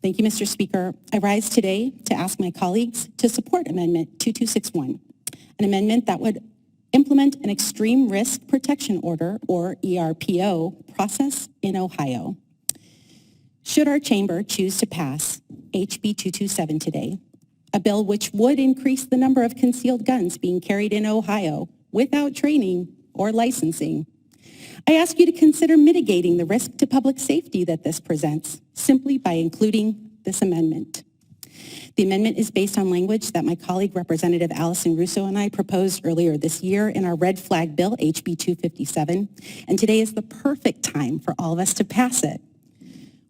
Thank you, Mr. Speaker. I rise today to ask my colleagues to support Amendment 2261, an amendment that would implement an Extreme Risk Protection Order, or ERPO, process in Ohio. Should our chamber choose to pass HB 227 today, a bill which would increase the number of concealed guns being carried in Ohio without training or licensing, I ask you to consider mitigating the risk to public safety that this presents simply by including this amendment. The amendment is based on language that my colleague Representative Allison Russo and I proposed earlier this year in our red flag bill, HB 257, and today is the perfect time for all of us to pass it.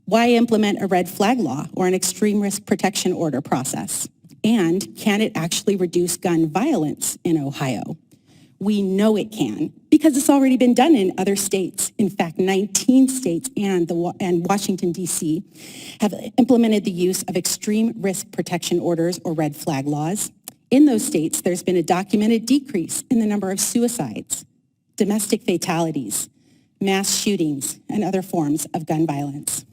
Why implement a red flag law or an extreme risk protection order process? And can it actually reduce gun violence in Ohio? We know it can because it's already been done in other states. In fact, 19 states and Washington, D.C. have implemented the use of extreme risk protection orders or red flag laws. In those states, there's been a documented decrease in the number of suicides, domestic fatalities, mass shootings, and other forms of gun violence.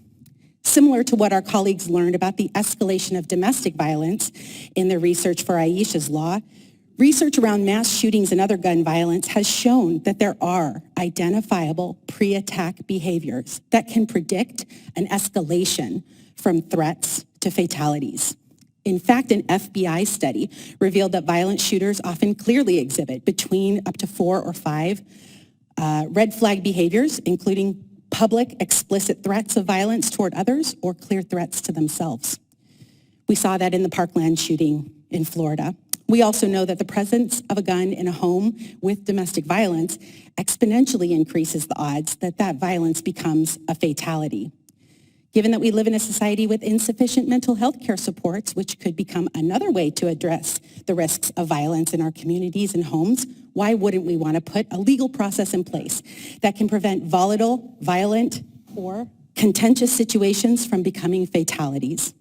Similar to what our colleagues learned about the escalation of domestic violence in their research for Aisha's Law, research around mass shootings and other gun violence has shown that there are identifiable pre-attack behaviors that can predict an escalation from threats to fatalities. In fact, an FBI study revealed that violent shooters often clearly exhibit between up to 4 or 5 red flag behaviors, including public explicit threats of violence toward others or clear threats to themselves. We saw that in the Parkland shooting in Florida. We also know that the presence of a gun in a home with domestic violence exponentially increases the odds that that violence becomes a fatality. Given that we live in a society with insufficient mental health care supports, which could become another way to address the risks of violence in our communities and homes, why wouldn't we want to put a legal process in place that can prevent volatile, violent, or contentious situations from becoming fatalities?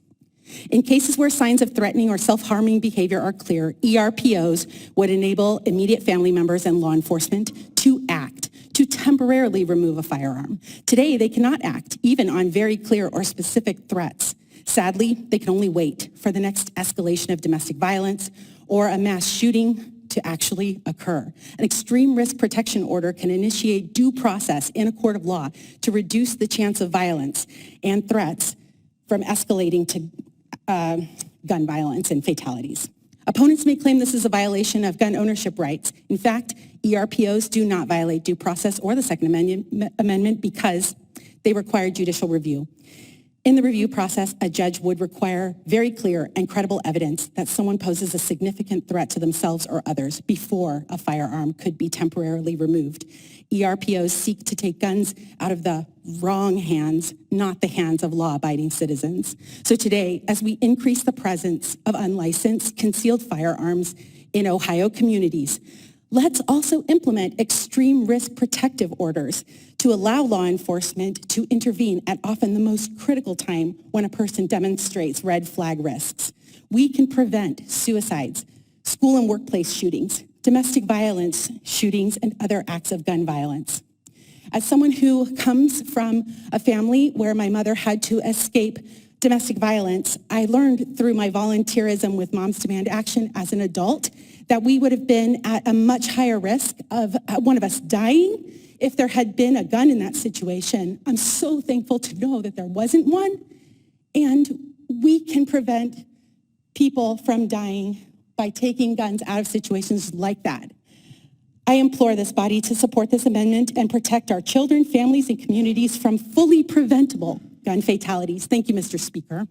In cases where signs of threatening or self-harming behavior are clear, ERPOs would enable immediate family members and law enforcement to act, to temporarily remove a firearm. Today, they cannot act, even on very clear or specific threats. Sadly, they can only wait for the next escalation of domestic violence or a mass shooting to actually occur. An extreme risk protection order can initiate due process in a court of law to reduce the chance of violence and threats from escalating to gun violence and fatalities. Opponents may claim this is a violation of gun ownership rights. In fact, ERPOs do not violate due process or the Second Amendment because they require judicial review. In the review process, a judge would require very clear and credible evidence that someone poses a significant threat to themselves or others before a firearm could be temporarily removed. ERPOs seek to take guns out of the wrong hands, not the hands of law-abiding citizens. So today, as we increase the presence of unlicensed concealed firearms in Ohio communities, let's also implement extreme risk protective orders to allow law enforcement to intervene at often the most critical time when a person demonstrates red flag risks. We can prevent suicides, school and workplace shootings, domestic violence shootings, and other acts of gun violence. As someone who comes from a family where my mother had to escape domestic violence, I learned through my volunteerism with Moms Demand Action as an adult that we would have been at a much higher risk of one of us dying if there had been a gun in that situation. I'm so thankful to know that there wasn't one, and we can prevent people from dying by taking guns out of situations like that. I implore this body to support this amendment and protect our children, families, and communities from fully preventable gun fatalities. Thank you, Mr. Speaker.